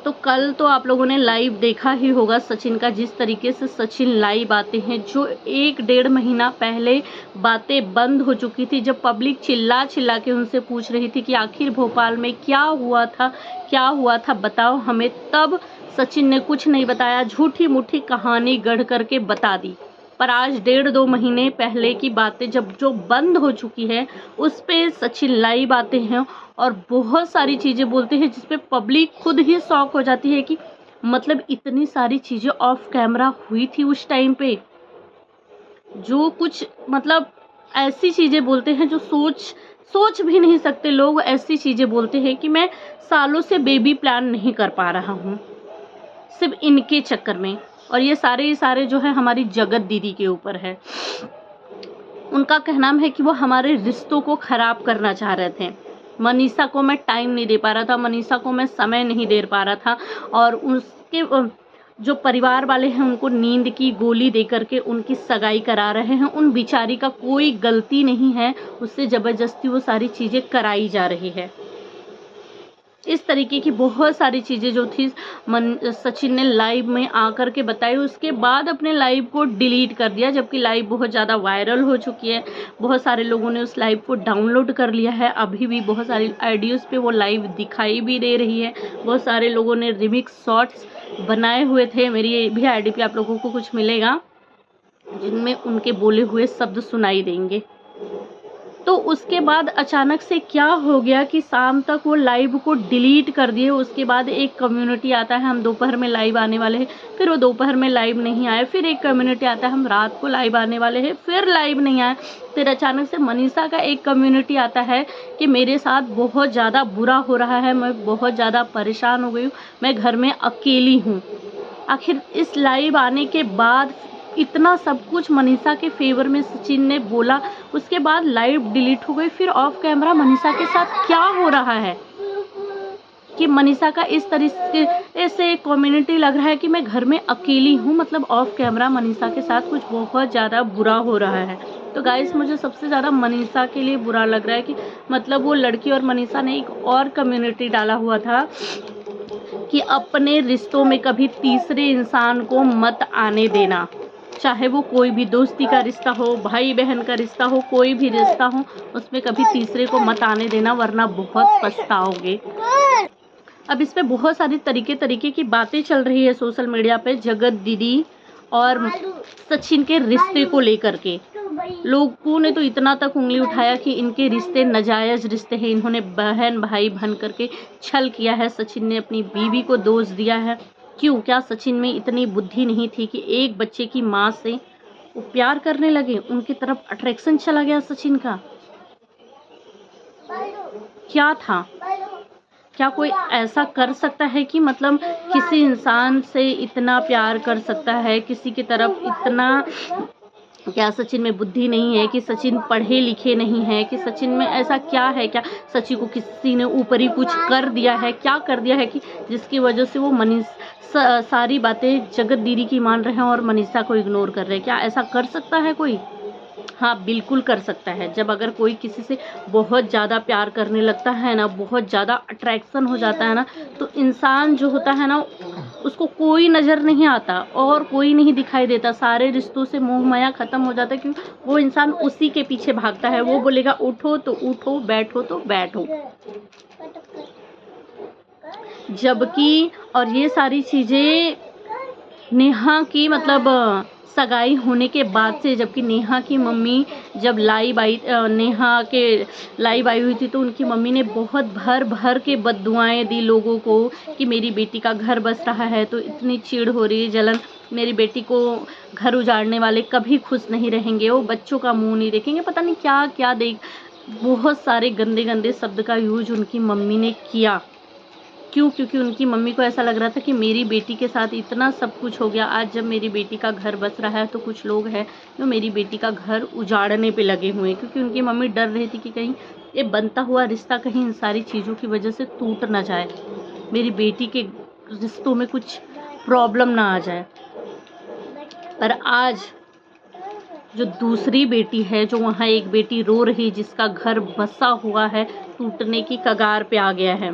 तो कल तो आप लोगों ने लाइव देखा ही होगा सचिन का, जिस तरीके से सचिन लाइव आते हैं। जो 1 डेढ़ महीना पहले बातें बंद हो चुकी थी, जब पब्लिक चिल्ला चिल्ला के उनसे पूछ रही थी कि आखिर भोपाल में क्या हुआ था बताओ हमें, तब सचिन ने कुछ नहीं बताया, झूठी मूठी कहानी गढ़ करके बता दी। पर आज 1.5-2 महीने पहले की बातें जब जो बंद हो चुकी है, उस पे सचिन लाइव आते हैं और बहुत सारी चीज़ें बोलते हैं, जिस पे पब्लिक खुद ही शॉक हो जाती है कि मतलब इतनी सारी चीज़ें ऑफ कैमरा हुई थी उस टाइम पे। जो कुछ मतलब ऐसी चीज़ें बोलते हैं जो सोच भी नहीं सकते लोग। ऐसी चीज़ें बोलते हैं कि मैं सालों से बेबी प्लान नहीं कर पा रहा हूँ, सिर्फ इनके चक्कर में। और ये सारे जो है हमारी जगत दीदी के ऊपर है। उनका कहना है कि वो हमारे रिश्तों को ख़राब करना चाह रहे थे। मनीषा को मैं टाइम नहीं दे पा रहा था, मनीषा को मैं समय नहीं दे पा रहा था, और उसके जो परिवार वाले हैं उनको नींद की गोली दे करके उनकी सगाई करा रहे हैं। उन बिचारी का कोई गलती नहीं है, उससे ज़बरदस्ती वो सारी चीज़ें कराई जा रही है। इस तरीके की बहुत सारी चीज़ें जो थी सचिन ने लाइव में आकर के बताई। उसके बाद अपने लाइव को डिलीट कर दिया, जबकि लाइव बहुत ज़्यादा वायरल हो चुकी है। बहुत सारे लोगों ने उस लाइव को डाउनलोड कर लिया है। अभी भी बहुत सारी आईडीज़ पे वो लाइव दिखाई भी दे रही है। बहुत सारे लोगों ने रिमिक्स शॉर्ट्स बनाए हुए थे। मेरी भी आईडी पे आप लोगों को कुछ मिलेगा जिनमें उनके बोले हुए शब्द सुनाई देंगे। तो उसके बाद अचानक से क्या हो गया कि शाम तक वो लाइव को डिलीट कर दिए। उसके बाद एक कम्युनिटी आता है, हम दोपहर में लाइव आने वाले हैं, फिर वो दोपहर में लाइव नहीं आए। फिर एक कम्युनिटी आता है, हम रात को लाइव आने वाले हैं, फिर लाइव नहीं आए। फिर अचानक से मनीषा का एक कम्युनिटी आता है कि मेरे साथ बहुत ज़्यादा बुरा हो रहा है, मैं बहुत ज़्यादा परेशान हो गई हूँ, मैं घर में अकेली हूँ। आखिर इस लाइव आने के बाद इतना सब कुछ मनीषा के फेवर में सचिन ने बोला, उसके बाद लाइव डिलीट हो गई। फिर ऑफ कैमरा मनीषा के साथ क्या हो रहा है कि मनीषा का इस तरीके से कम्युनिटी लग रहा है कि मैं घर में अकेली हूँ, मतलब ऑफ कैमरा मनीषा के साथ कुछ बहुत ज़्यादा बुरा हो रहा है। तो गाइस, मुझे सबसे ज़्यादा मनीषा के लिए बुरा लग रहा है कि मतलब वो लड़की और मनीषा ने एक और कम्युनिटी डाला हुआ था कि अपने रिश्तों में कभी तीसरे इंसान को मत आने देना। चाहे वो कोई भी दोस्ती का रिश्ता हो, भाई बहन का रिश्ता हो, कोई भी रिश्ता हो, उसमें कभी तीसरे को मत आने देना, वरना बहुत पछताओगे। अब इस पे बहुत सारी तरीके की बातें चल रही है सोशल मीडिया पे, जगत दीदी और सचिन के रिश्ते को लेकर के। लोगों ने तो इतना तक उंगली उठाया कि इनके रिश्ते नाजायज़ रिश्ते हैं, इन्होंने बहन भाई बन करके छल किया है। सचिन ने अपनी बीवी को दोष दिया है। क्यों? क्या सचिन में इतनी बुद्धि नहीं थी कि एक बच्चे की माँ से वो प्यार करने लगे? उनकी तरफ अट्रैक्शन चला गया सचिन का। क्या था? क्या कोई ऐसा कर सकता है कि मतलब किसी इंसान से इतना प्यार कर सकता है, किसी की तरफ इतना? क्या सचिन में बुद्धि नहीं है? कि सचिन पढ़े लिखे नहीं है? कि सचिन में ऐसा क्या है? क्या सचिन को किसी ने ऊपर ही कुछ कर दिया है? क्या कर दिया है कि जिसकी वजह से वो सारी बातें जगत दीदी की मान रहे हैं और मनीषा को इग्नोर कर रहे हैं? क्या ऐसा कर सकता है कोई? हाँ, बिल्कुल कर सकता है। जब अगर कोई किसी से बहुत ज़्यादा प्यार करने लगता है ना, बहुत ज़्यादा अट्रैक्शन हो जाता है ना, तो इंसान जो होता है ना, उसको कोई नज़र नहीं आता और कोई नहीं दिखाई देता। सारे रिश्तों से मोह माया ख़त्म हो जाता है, क्योंकि वो इंसान उसी के पीछे भागता है। वो बोलेगा उठो तो उठो, बैठो तो बैठो। जबकि और ये सारी चीज़ें नेहा की मतलब सगाई होने के बाद से, जबकि नेहा की मम्मी जब लाइव आई, नेहा के लाइव आई हुई थी, तो उनकी मम्मी ने बहुत भर भर के बद्दुआएं दी लोगों को कि मेरी बेटी का घर बस रहा है तो इतनी चिढ़ हो रही है, जलन, मेरी बेटी को घर उजाड़ने वाले कभी खुश नहीं रहेंगे, वो बच्चों का मुंह नहीं देखेंगे, पता नहीं क्या क्या बहुत सारे गंदे गंदे शब्द का यूज उनकी मम्मी ने किया। क्यों? क्योंकि उनकी मम्मी को ऐसा लग रहा था कि मेरी बेटी के साथ इतना सब कुछ हो गया, आज जब मेरी बेटी का घर बस रहा है तो कुछ लोग हैं जो मेरी बेटी का घर उजाड़ने पे लगे हुए हैं। क्योंकि उनकी मम्मी डर रही थी कि कहीं ये बनता हुआ रिश्ता कहीं इन सारी चीज़ों की वजह से टूट ना जाए, मेरी बेटी के रिश्तों में कुछ प्रॉब्लम ना आ जाए। पर आज जो दूसरी बेटी है, जो वहाँ एक बेटी रो रही, जिसका घर बसा हुआ है, टूटने की कगार पे आ गया है,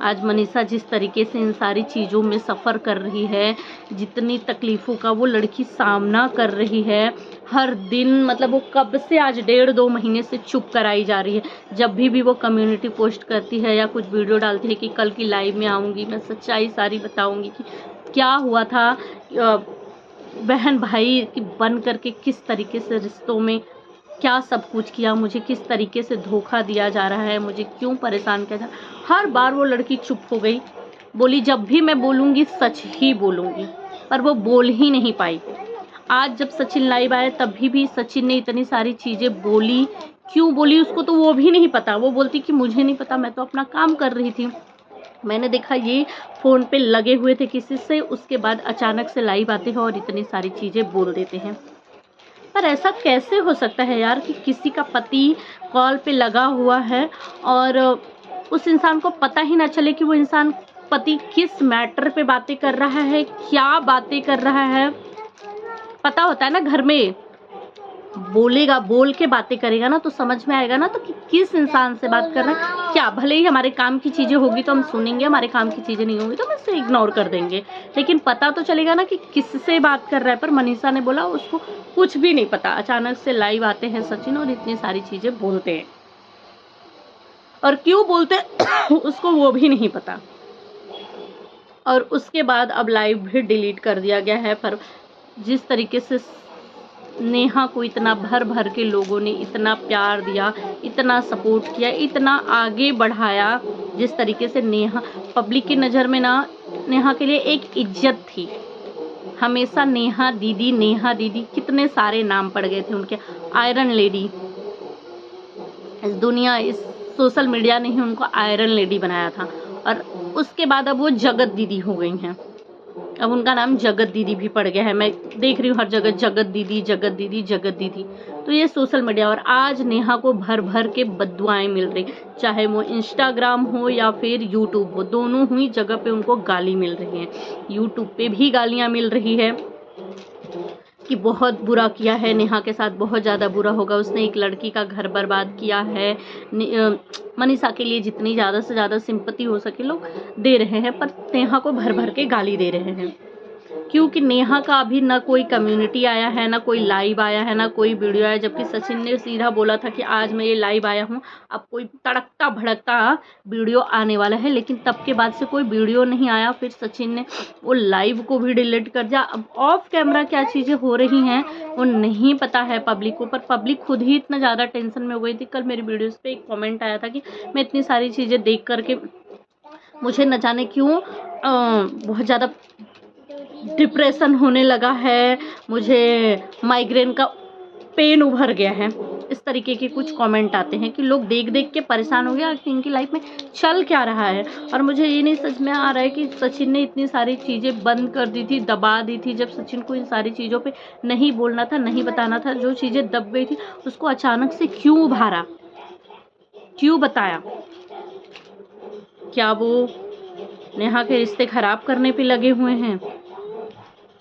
आज मनीषा जिस तरीके से इन सारी चीज़ों में सफ़र कर रही है, जितनी तकलीफ़ों का वो लड़की सामना कर रही है, हर दिन मतलब वो कब से आज 1.5-2 महीने से चुप कराई जा रही है। जब भी वो कम्युनिटी पोस्ट करती है या कुछ वीडियो डालती है कि कल की लाइव में आऊँगी, मैं सच्चाई सारी बताऊँगी कि क्या हुआ था, बहन भाई की बन करके किस तरीके से रिश्तों में क्या सब कुछ किया, मुझे किस तरीके से धोखा दिया जा रहा है, मुझे क्यों परेशान किया जा रहा है। हर बार वो लड़की चुप हो गई, बोली जब भी मैं बोलूँगी सच ही बोलूँगी, पर वो बोल ही नहीं पाई। आज जब सचिन लाइव आए तभी भी सचिन ने इतनी सारी चीज़ें बोली, क्यों बोली उसको तो वो भी नहीं पता। वो बोलती कि मुझे नहीं पता, मैं तो अपना काम कर रही थी, मैंने देखा ये फ़ोन पे लगे हुए थे किसी से, उसके बाद अचानक से लाइव आते हैं और इतनी सारी चीज़ें बोल देते हैं। पर ऐसा कैसे हो सकता है यार कि किसी का पति कॉल पे लगा हुआ है और उस इंसान को पता ही ना चले कि वो इंसान पति किस मैटर पे बातें कर रहा है, क्या बातें कर रहा है। पता होता है ना, घर में बोलेगा, बोल के बातें करेगा ना तो समझ में आएगा ना, तो कि किस इंसान से बात कर रहा है। क्या भले ही हमारे काम की चीज़ें होगी तो हम सुनेंगे, हमारे काम की चीज़ें नहीं होंगी तो हम इसे इग्नोर कर देंगे, लेकिन पता तो चलेगा ना कि किससे बात कर रहा है। पर मनीषा ने बोला उसको कुछ भी नहीं पता। अचानक से लाइव आते हैं सचिन और इतनी सारी चीज़ें बोलते हैं, और क्यों बोलते उसको वो भी नहीं पता। और उसके बाद अब लाइव भी डिलीट कर दिया गया है। पर जिस तरीके से नेहा को इतना भर भर के लोगों ने इतना प्यार दिया, इतना सपोर्ट किया, इतना आगे बढ़ाया, जिस तरीके से नेहा पब्लिक की नज़र में ना नेहा के लिए एक इज्जत थी। हमेशा नेहा दीदी कितने सारे नाम पड़ गए थे उनके, आयरन लेडी। इस दुनिया, इस सोशल मीडिया ने ही उनको आयरन लेडी बनाया था। और उसके बाद अब वो जगत दीदी हो गई हैं। अब उनका नाम जगत दीदी भी पड़ गया है। मैं देख रही हूँ हर जगह जगत दीदी जगत दीदी जगत दीदी। तो ये सोशल मीडिया, और आज नेहा को भर भर के बद्दुआएं मिल रही, चाहे वो इंस्टाग्राम हो या फिर यूट्यूब हो, दोनों ही जगह पे उनको गाली मिल रही है। यूट्यूब पे भी गालियाँ मिल रही है कि बहुत बुरा किया है नेहा के साथ, बहुत ज़्यादा बुरा होगा, उसने एक लड़की का घर बर्बाद किया है। मनीषा के लिए जितनी ज़्यादा से ज़्यादा सिंपैथी हो सके लोग दे रहे हैं, पर नेहा को भर भर के गाली दे रहे हैं। क्योंकि नेहा का अभी ना कोई कम्युनिटी आया है, ना कोई लाइव आया है, ना कोई वीडियो आया। जबकि सचिन ने सीधा बोला था कि आज मैं ये लाइव आया हूँ, अब कोई तड़कता भड़कता वीडियो आने वाला है, लेकिन तब के बाद से कोई वीडियो नहीं आया। फिर सचिन ने वो लाइव को भी डिलीट कर दिया। अब ऑफ कैमरा क्या चीज़ें हो रही हैं वो नहीं पता है पब्लिक को, पर पब्लिक खुद ही इतना ज़्यादा टेंशन में हो गई थी। कल मेरी वीडियोज़ पे एक कॉमेंट आया था कि मैं इतनी सारी चीज़ें देख करके मुझे न जाने क्यों बहुत ज़्यादा डिप्रेशन होने लगा है, मुझे माइग्रेन का पेन उभर गया है। इस तरीके के कुछ कमेंट आते हैं कि लोग देख देख के परेशान हो गया कि इनकी लाइफ में चल क्या रहा है। और मुझे ये नहीं समझ में आ रहा है कि सचिन ने इतनी सारी चीज़ें बंद कर दी थी, दबा दी थी। जब सचिन को इन सारी चीज़ों पे नहीं बोलना था, नहीं बताना था, जो चीज़ें दब गई थी उसको अचानक से क्यों उभारा, क्यों बताया? क्या वो नेहा के रिश्ते खराब करने पे लगे हुए हैं?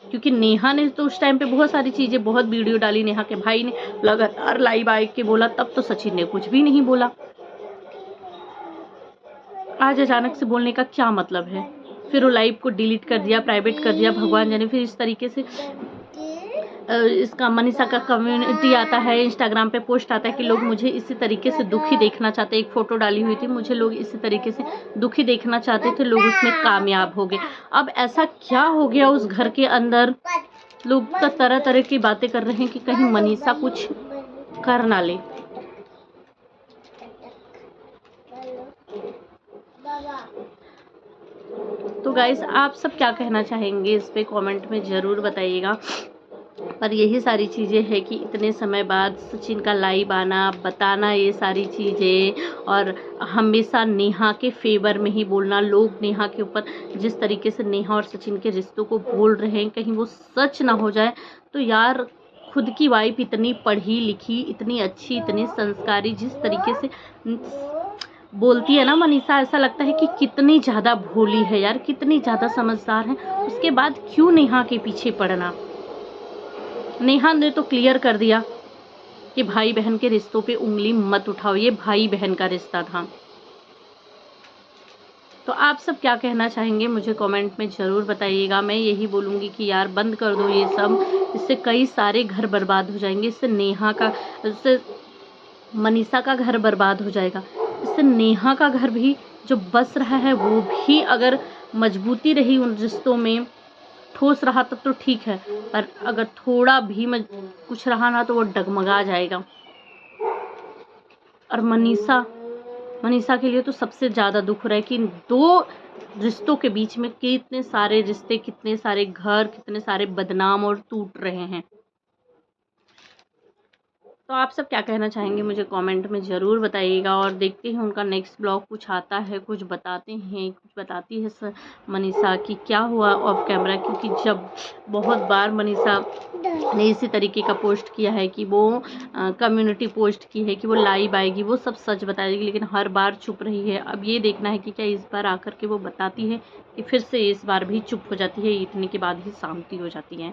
क्योंकि नेहा ने तो उस टाइम पे बहुत सारी चीज़ें, बहुत वीडियो डाली, नेहा के भाई ने लगातार लाइव आए के बोला, तब तो सचिन ने कुछ भी नहीं बोला। आज अचानक से बोलने का क्या मतलब है? फिर वो लाइव को डिलीट कर दिया, प्राइवेट कर दिया, भगवान जाने। फिर इस तरीके से इसका मनीषा का कम्युनिटी आता है, इंस्टाग्राम पे पोस्ट आता है कि लोग मुझे इसी तरीके से दुखी देखना चाहते। एक फ़ोटो डाली हुई थी, मुझे लोग इसी तरीके से दुखी देखना चाहते थे, लोग उसमें कामयाब हो गए। अब ऐसा क्या हो गया उस घर के अंदर? लोग तो तरह तरह की बातें कर रहे हैं कि कहीं मनीषा कुछ कर ना ले। तो गाइस, आप सब क्या कहना चाहेंगे इस पे कमेंट में ज़रूर बताइएगा। पर यही सारी चीज़ें हैं कि इतने समय बाद सचिन का लाइव आना, बताना ये सारी चीज़ें, और हमेशा नेहा के फेवर में ही बोलना। लोग नेहा के ऊपर जिस तरीके से नेहा और सचिन के रिश्तों को बोल रहे हैं, कहीं वो सच ना हो जाए। तो यार, खुद की वाइफ इतनी पढ़ी लिखी, इतनी अच्छी, इतनी संस्कारी, जिस तरीके से बोलती है ना मनीषा, ऐसा लगता है कि कितनी ज़्यादा भोली है यार, कितनी ज़्यादा समझदार है। उसके बाद क्यों नेहा के पीछे पड़ना? नेहा ने तो क्लियर कर दिया कि भाई बहन के रिश्तों पे उंगली मत उठाओ, ये भाई बहन का रिश्ता था। तो आप सब क्या कहना चाहेंगे मुझे कमेंट में ज़रूर बताइएगा। मैं यही बोलूँगी कि यार बंद कर दो ये सब, इससे कई सारे घर बर्बाद हो जाएंगे। इससे मनीषा का घर बर्बाद हो जाएगा। इससे नेहा का घर भी जो बस रहा है वो भी अगर मजबूती रही उन रिश्तों में, ठोस रहा तब तो ठीक है, पर अगर थोड़ा भी कुछ रहा ना तो वो डगमगा जाएगा। और मनीषा के लिए तो सबसे ज़्यादा दुख हो रहा है कि दो रिश्तों के बीच में कितने सारे रिश्ते, कितने सारे घर, कितने सारे बदनाम और टूट रहे हैं। तो आप सब क्या कहना चाहेंगे मुझे कमेंट में ज़रूर बताइएगा। और देखते हैं उनका नेक्स्ट ब्लॉग कुछ आता है, कुछ बताते हैं, कुछ बताती है मनीषा कि क्या हुआ ऑफ कैमरा। क्योंकि जब बहुत बार मनीषा ने इसी तरीके का पोस्ट किया है कि वो कम्युनिटी पोस्ट की है कि वो लाइव आएगी, वो सब सच बताएगी, लेकिन हर बार चुप रही है। अब ये देखना है कि क्या इस बार आकर के वो बताती है कि फिर से इस बार भी चुप हो जाती है, इतने के बाद ही शांति हो जाती है।